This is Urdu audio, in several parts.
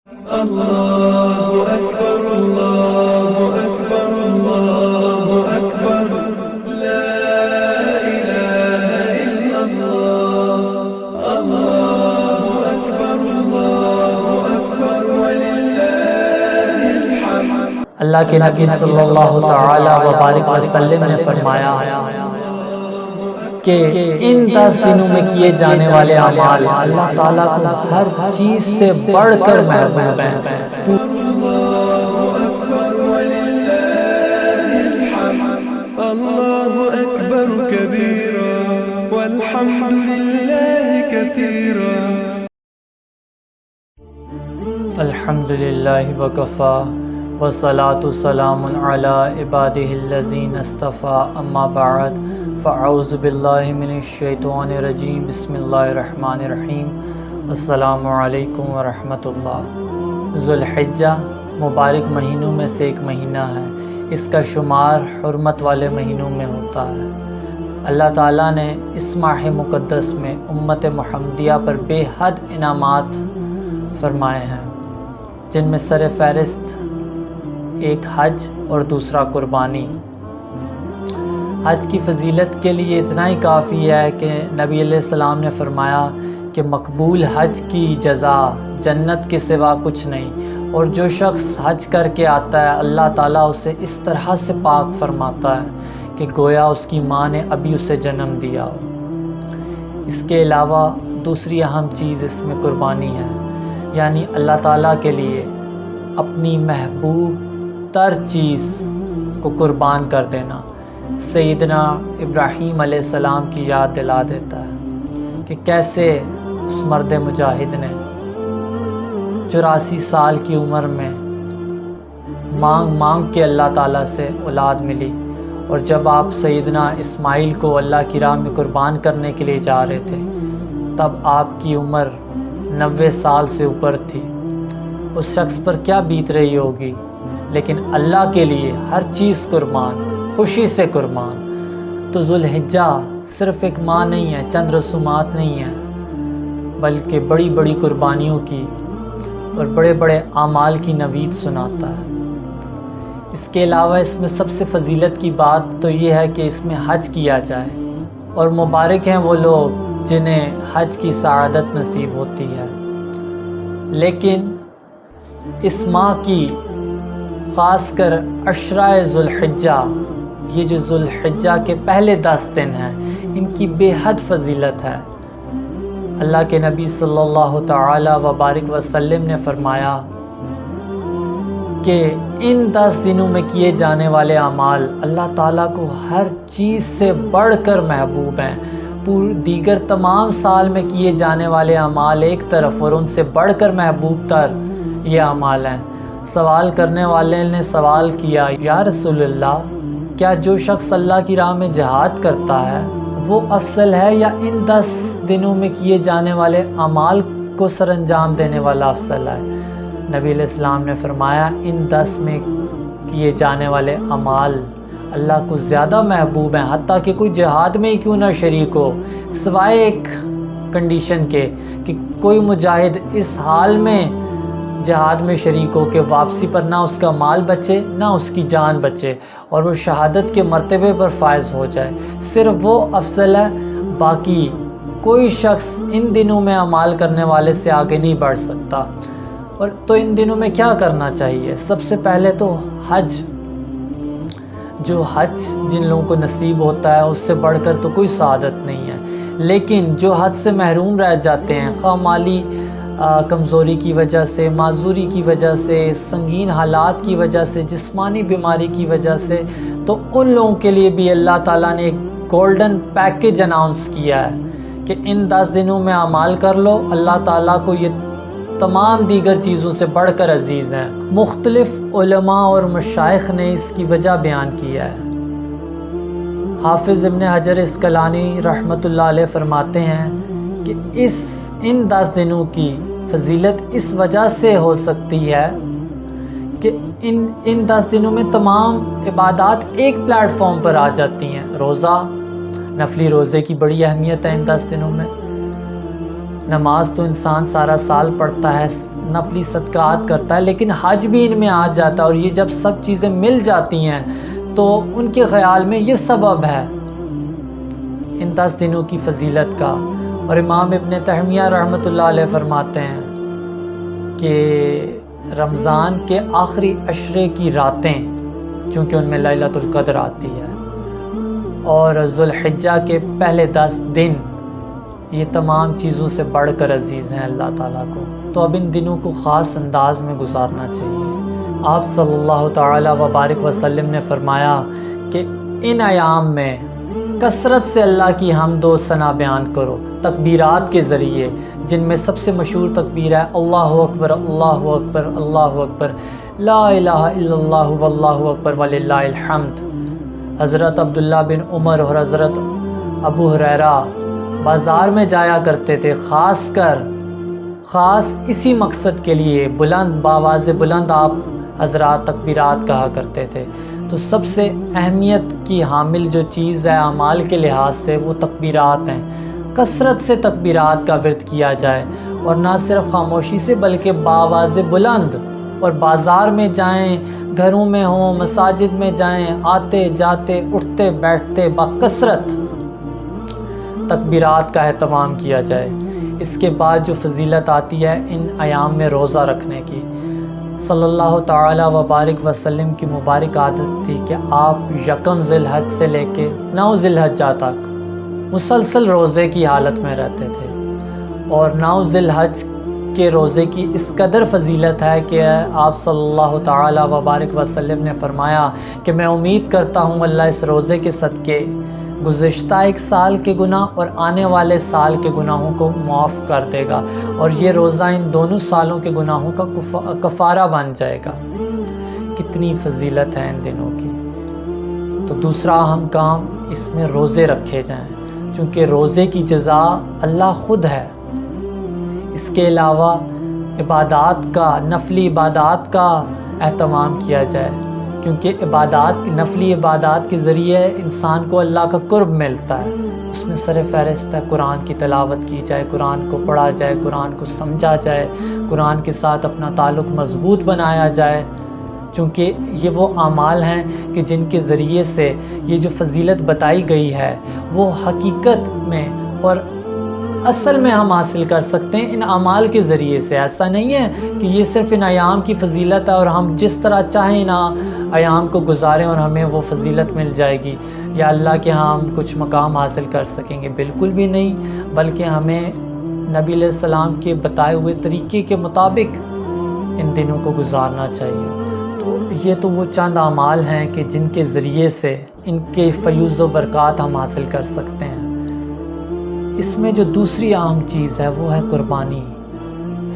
اللہ اکبر اللہ اکبر اللہ اکبر لا الہ الا اللہ اللہ اکبر وللہ الحمد۔ اللہ کے نبی صلی اللہ تعالی وبارک وسلم نے فرمایا کہ ان 10 دنوں میں کیے جانے والے اعمال اللہ تعالیٰ کو ہر چیز سے بڑھ کر محبوب ہیں۔ اللہ اکبر کبیرا والحمد للہ کثیرا۔ الحمدللہ وکفا والصلاة والسلام علی عبادہ الذین اصطفیٰ، اما بعد فاعوذ باللہ من الشیطان الرجیم، بسم اللہ الرحمن الرحیم۔ السلام علیکم ورحمۃ اللہ۔ ذو الحجہ مبارک مہینوں میں سے ایک مہینہ ہے، اس کا شمار حرمت والے مہینوں میں ہوتا ہے۔ اللہ تعالیٰ نے اس ماہ مقدس میں امت محمدیہ پر بے حد انعامات فرمائے ہیں، جن میں سر فہرست ایک حج اور دوسرا قربانی۔ حج کی فضیلت کے لیے اتنا ہی کافی ہے کہ نبی علیہ السلام نے فرمایا کہ مقبول حج کی جزا جنت کے سوا کچھ نہیں، اور جو شخص حج کر کے آتا ہے اللہ تعالیٰ اسے اس طرح سے پاک فرماتا ہے کہ گویا اس کی ماں نے ابھی اسے جنم دیا ہو۔ اس کے علاوہ دوسری اہم چیز اس میں قربانی ہے، یعنی اللہ تعالیٰ کے لیے اپنی محبوب تر چیز کو قربان کر دینا۔ سیدنا ابراہیم علیہ السلام کی یاد دلا دیتا ہے کہ کیسے اس مرد مجاہد نے 84 سال کی عمر میں مانگ کے اللہ تعالیٰ سے اولاد ملی، اور جب آپ سیدنا اسماعیل کو اللہ کی راہ میں قربان کرنے کے لیے جا رہے تھے تب آپ کی عمر 90 سال سے اوپر تھی۔ اس شخص پر کیا بیت رہی ہوگی، لیکن اللہ کے لیے ہر چیز قربان، خوشی سے قربان۔ تو ذو الحجہ صرف ایک ماہ نہیں ہے، چند رسومات نہیں ہیں، بلکہ بڑی بڑی قربانیوں کی اور بڑے بڑے اعمال کی نوید سناتا ہے۔ اس کے علاوہ اس میں سب سے فضیلت کی بات تو یہ ہے کہ اس میں حج کیا جائے، اور مبارک ہیں وہ لوگ جنہیں حج کی سعادت نصیب ہوتی ہے۔ لیکن اس ماہ کی خاص کر عشرۂ ذو الحجہ، یہ جو ذو الحجہ کے پہلے 10 دن ہیں، ان کی بے حد فضیلت ہے۔ اللہ کے نبی صلی اللہ تعالی وبارک وسلم نے فرمایا کہ ان 10 دنوں میں کیے جانے والے اعمال اللہ تعالیٰ کو ہر چیز سے بڑھ کر محبوب ہیں۔ دیگر تمام سال میں کیے جانے والے اعمال ایک طرف، اور ان سے بڑھ کر محبوب تر یہ اعمال ہیں۔ سوال کرنے والے نے سوال کیا، یا رسول اللہ، کیا جو شخص اللہ کی راہ میں جہاد کرتا ہے وہ افضل ہے، یا ان 10 دنوں میں کیے جانے والے اعمال کو سر انجام دینے والا افضل ہے؟ نبی علیہ السلام نے فرمایا ان 10 میں کیے جانے والے اعمال اللہ کو زیادہ محبوب ہیں، حتیٰ کہ کوئی جہاد میں ہی کیوں نہ شریک ہو، سوائے ایک کنڈیشن کے کہ کوئی مجاہد اس حال میں جہاد میں شریک ہو کہ واپسی پر نہ اس کا مال بچے نہ اس کی جان بچے، اور وہ شہادت کے مرتبے پر فائز ہو جائے، صرف وہ افضل ہے۔ باقی کوئی شخص ان دنوں میں اعمال کرنے والے سے آگے نہیں بڑھ سکتا۔ اور تو ان دنوں میں کیا کرنا چاہیے؟ سب سے پہلے تو حج، جو حج جن لوگوں کو نصیب ہوتا ہے اس سے بڑھ کر تو کوئی سعادت نہیں ہے، لیکن جو حج سے محروم رہ جاتے ہیں، خواہ مالی کمزوری کی وجہ سے، معذوری کی وجہ سے، سنگین حالات کی وجہ سے، جسمانی بیماری کی وجہ سے، تو ان لوگوں کے لیے بھی اللہ تعالیٰ نے ایک گولڈن پیکیج اناؤنس کیا ہے کہ ان 10 دنوں میں اعمال کر لو، اللہ تعالیٰ کو یہ تمام دیگر چیزوں سے بڑھ کر عزیز ہیں۔ مختلف علماء اور مشائخ نے اس کی وجہ بیان کیا ہے۔ حافظ ابن حجر اسقلانی رحمۃ اللہ علیہ فرماتے ہیں کہ ان 10 دنوں کی فضیلت اس وجہ سے ہو سکتی ہے کہ ان 10 دنوں میں تمام عبادات ایک پلیٹ فارم پر آ جاتی ہیں۔ روزہ، نفلی روزے کی بڑی اہمیت ہے ان 10 دنوں میں۔ نماز تو انسان سارا سال پڑھتا ہے، نفلی صدقات کرتا ہے، لیکن حج بھی ان میں آ جاتا ہے، اور یہ جب سب چیزیں مل جاتی ہیں تو ان کے خیال میں یہ سبب ہے ان 10 دنوں کی فضیلت کا۔ اور امام ابن تیمیہ رحمۃ اللہ علیہ فرماتے ہیں کہ رمضان کے آخری عشرے کی راتیں، چونکہ ان میں لیلۃ القدر آتی ہے، اور ذوالحجہ کے پہلے 10 دن، یہ تمام چیزوں سے بڑھ کر عزیز ہیں اللہ تعالیٰ کو۔ تو اب ان دنوں کو خاص انداز میں گزارنا چاہیے۔ آپ صلی اللہ تعالیٰ وبارک وسلم نے فرمایا کہ ان ایام میں کثرت سے اللہ کی حمد و ثنا بیان کرو تکبیرات کے ذریعے، جن میں سب سے مشہور تکبیر ہے اللہ اکبر اللہ اکبر اللہ اکبر، لا الہ الا اللہ واللہ اکبر وللہ الحمد۔ حضرت عبداللہ بن عمر اور حضرت ابو ہریرہ بازار میں جایا کرتے تھے، خاص اسی مقصد کے لیے بلند باواز بلند آپ حضرات تکبیرات کہا کرتے تھے۔ تو سب سے اہمیت کی حامل جو چیز ہے اعمال کے لحاظ سے وہ تکبیرات ہیں۔ کثرت سے تکبیرات کا ورد کیا جائے، اور نہ صرف خاموشی سے بلکہ باواز بلند، اور بازار میں جائیں، گھروں میں ہوں، مساجد میں جائیں، آتے جاتے اٹھتے بیٹھتے بکثرت تکبیرات کا اہتمام کیا جائے۔ اس کے بعد جو فضیلت آتی ہے ان ایام میں روزہ رکھنے کی، صلی اللہ تعالیٰ وبارک وسلم کی مبارک عادت تھی کہ آپ یکم ذی الحج سے لے کے 9 ذی الحجہ تک مسلسل روزے کی حالت میں رہتے تھے، اور 9 ذی الحج کے روزے کی اس قدر فضیلت ہے کہ آپ صلی اللہ تعالیٰ وبارک وسلم نے فرمایا کہ میں امید کرتا ہوں اللہ اس روزے کے صدقے گزشتہ 1 سال کے گناہ اور آنے والے سال کے گناہوں کو معاف کر دے گا، اور یہ روزہ ان دونوں سالوں کے گناہوں کا کفارہ بن جائے گا۔ کتنی فضیلت ہے ان دنوں کی۔ تو دوسرا اہم کام، اس میں روزے رکھے جائیں، چونکہ روزے کی جزا اللہ خود ہے۔ اس کے علاوہ عبادات کا، نفلی عبادات کا اہتمام کیا جائے، کیونکہ نفلی عبادات کے ذریعے انسان کو اللہ کا قرب ملتا ہے۔ اس میں سر فہرست ہے قرآن کی تلاوت کی جائے، قرآن کو پڑھا جائے، قرآن کو سمجھا جائے، قرآن کے ساتھ اپنا تعلق مضبوط بنایا جائے، چونکہ یہ وہ اعمال ہیں کہ جن کے ذریعے سے یہ جو فضیلت بتائی گئی ہے وہ حقیقت میں اور اصل میں ہم حاصل کر سکتے ہیں ان اعمال کے ذریعے سے۔ ایسا نہیں ہے کہ یہ صرف ان ایام کی فضیلت ہے اور ہم جس طرح چاہیں ان ایام کو گزاریں اور ہمیں وہ فضیلت مل جائے گی، یا اللہ کے ہاں ہم کچھ مقام حاصل کر سکیں گے۔ بالکل بھی نہیں، بلکہ ہمیں نبی علیہ السلام کے بتائے ہوئے طریقے کے مطابق ان دنوں کو گزارنا چاہیے۔ تو یہ تو وہ چند اعمال ہیں کہ جن کے ذریعے سے ان کے فیوز و برکات ہم حاصل کر سکتے ہیں۔ اس میں جو دوسری اہم چیز ہے وہ ہے قربانی،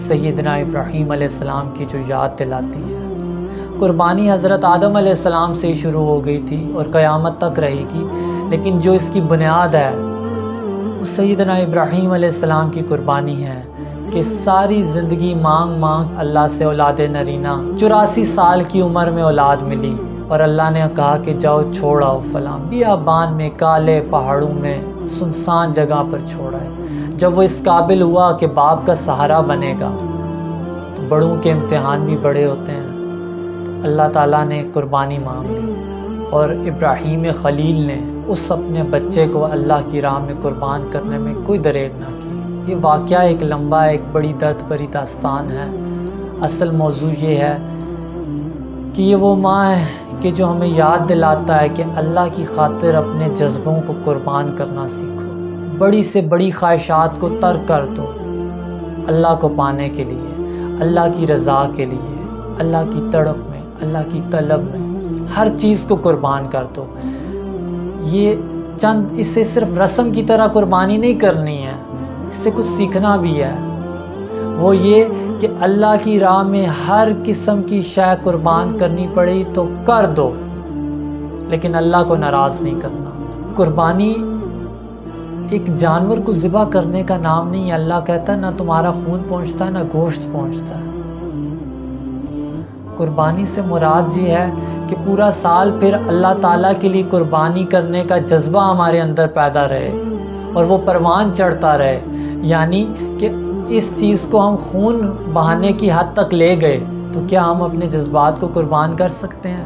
سیدنا ابراہیم علیہ السلام کی جو یاد دلاتی ہے۔ قربانی حضرت آدم علیہ السلام سے شروع ہو گئی تھی اور قیامت تک رہے گی، لیکن جو اس کی بنیاد ہے وہ سیدنا ابراہیم علیہ السلام کی قربانی ہے کہ ساری زندگی مانگ اللہ سے اولاد نرینہ، 84 سال کی عمر میں اولاد ملی، اور اللہ نے کہا کہ جاؤ چھوڑ آؤ فلاں بیابان میں، کالے پہاڑوں میں، سنسان جگہ پر چھوڑا ہے۔ جب وہ اس قابل ہوا کہ باپ کا سہارا بنے گا، تو بڑوں کے امتحان بھی بڑے ہوتے ہیں، تو اللہ تعالیٰ نے قربانی مانگ لی، اور ابراہیم خلیل نے اس اپنے بچے کو اللہ کی راہ میں قربان کرنے میں کوئی دریغ نہ کی۔ یہ واقعہ ایک لمبا، ایک بڑی درد بھری داستان ہے۔ اصل موضوع یہ ہے کہ یہ وہ ماں ہے کہ جو ہمیں یاد دلاتا ہے کہ اللہ کی خاطر اپنے جذبوں کو قربان کرنا سیکھو، بڑی سے بڑی خواہشات کو ترک کر دو، اللہ کو پانے کے لیے، اللہ کی رضا کے لیے، اللہ کی تڑپ میں، اللہ کی طلب میں ہر چیز کو قربان کر دو۔ یہ اسے صرف رسم کی طرح قربانی نہیں کرنی ہے، اس سے کچھ سیکھنا بھی ہے۔ وہ یہ کہ اللہ کی راہ میں ہر قسم کی شے قربان کرنی پڑی تو کر دو، لیکن اللہ کو ناراض نہیں کرنا۔ قربانی ایک جانور کو ذبح کرنے کا نام نہیں ہے۔ اللہ کہتا ہے نہ تمہارا خون پہنچتا ہے نہ گوشت پہنچتا ہے۔ قربانی سے مراد یہ ہے کہ پورا سال پھر اللہ تعالیٰ کے لیے قربانی کرنے کا جذبہ ہمارے اندر پیدا رہے اور وہ پروان چڑھتا رہے، یعنی کہ اس چیز کو ہم خون بہانے کی حد تک لے گئے تو کیا ہم اپنے جذبات کو قربان کر سکتے ہیں؟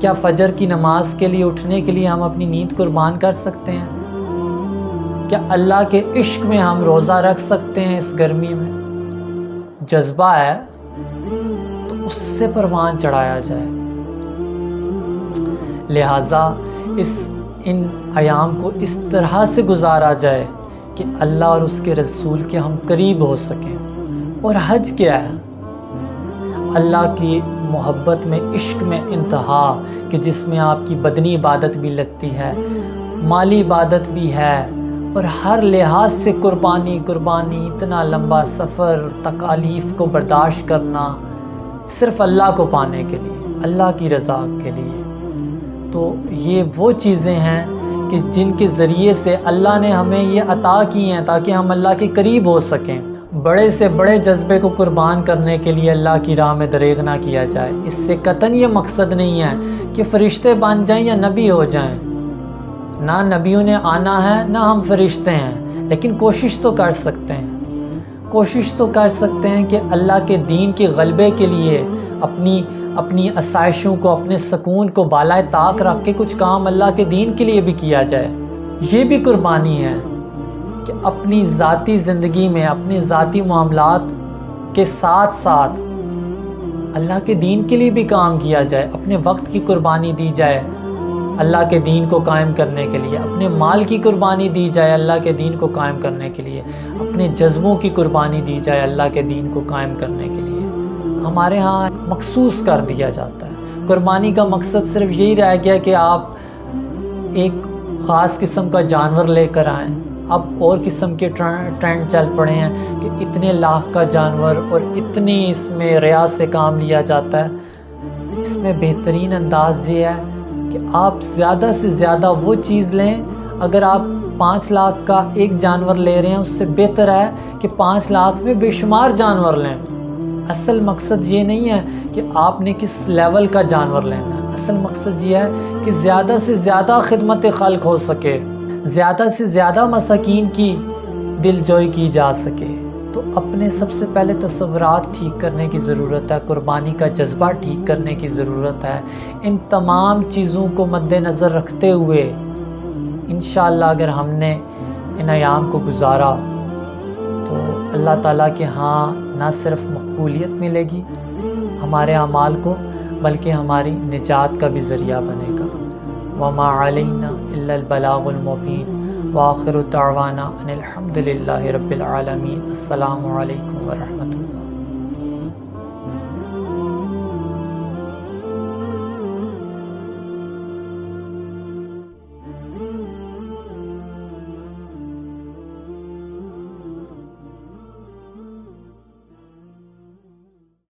کیا فجر کی نماز کے لیے اٹھنے کے لیے ہم اپنی نیند قربان کر سکتے ہیں؟ کیا اللہ کے عشق میں ہم روزہ رکھ سکتے ہیں اس گرمی میں؟ جذبہ ہے تو اس سے پروان چڑھایا جائے۔ لہٰذا ان ایام کو اس طرح سے گزارا جائے کہ اللہ اور اس کے رسول کے ہم قریب ہو سکیں۔ اور حج کیا ہے؟ اللہ کی محبت میں، عشق میں انتہا، کہ جس میں آپ کی بدنی عبادت بھی لگتی ہے، مالی عبادت بھی ہے، اور ہر لحاظ سے قربانی، اتنا لمبا سفر، تکالیف کو برداشت کرنا صرف اللہ کو پانے کے لیے، اللہ کی رضا کے لیے۔ تو یہ وہ چیزیں ہیں کہ جن کے ذریعے سے اللہ نے ہمیں یہ عطا کی ہیں تاکہ ہم اللہ کے قریب ہو سکیں۔ بڑے سے بڑے جذبے کو قربان کرنے کے لیے اللہ کی راہ میں دریغ نہ کیا جائے۔ اس سے قطعاً یہ مقصد نہیں ہے کہ فرشتے بن جائیں یا نبی ہو جائیں، نہ نبیوں نے آنا ہے نہ ہم فرشتے ہیں، لیکن کوشش تو کر سکتے ہیں، کوشش تو کر سکتے ہیں کہ اللہ کے دین کے غلبے کے لیے اپنی آسائشوں کو، اپنے سکون کو بالائے طاق رکھ کے کچھ کام اللہ کے دین کے لیے بھی کیا جائے۔ یہ بھی قربانی ہے کہ اپنی ذاتی زندگی میں، اپنی ذاتی معاملات کے ساتھ ساتھ اللہ کے دین کے لیے بھی کام کیا جائے، اپنے وقت کی قربانی دی جائے اللہ کے دین کو قائم کرنے کے لیے، اپنے مال کی قربانی دی جائے اللہ کے دین کو قائم کرنے کے لیے، اپنے جذبوں کی قربانی دی جائے اللہ کے دین کو قائم کرنے کے لیے۔ ہمارے ہاں مخصوص کر دیا جاتا ہے۔ قربانی کا مقصد صرف یہی رہ گیا کہ آپ ایک خاص قسم کا جانور لے کر آئیں۔ اب اور قسم کے ٹرینڈ چل پڑے ہیں کہ اتنے لاکھ کا جانور اور اتنی اس میں ریاض سے کام لیا جاتا ہے۔ اس میں بہترین انداز یہ ہے کہ آپ زیادہ سے زیادہ وہ چیز لیں۔ اگر آپ 5 لاکھ کا ایک جانور لے رہے ہیں، اس سے بہتر ہے کہ 5 لاکھ میں بے شمار جانور لیں۔ اصل مقصد یہ نہیں ہے کہ آپ نے کس لیول کا جانور لینا ہے، اصل مقصد یہ ہے کہ زیادہ سے زیادہ خدمت خلق ہو سکے، زیادہ سے زیادہ مساکین کی دل جوئی کی جا سکے۔ تو اپنے سب سے پہلے تصورات ٹھیک کرنے کی ضرورت ہے، قربانی کا جذبہ ٹھیک کرنے کی ضرورت ہے۔ ان تمام چیزوں کو مد نظر رکھتے ہوئے انشاءاللہ اگر ہم نے ان ایام کو گزارا تو اللہ تعالیٰ کے ہاں نہ صرف مقبولیت ملے گی ہمارے اعمال کو، بلکہ ہماری نجات کا بھی ذریعہ بنے گا۔ وما علینا الا البلاغ المبین وآخر دعوانا ان الحمد للہ رب العالمین۔ السلام علیکم ورحمۃ اللہ۔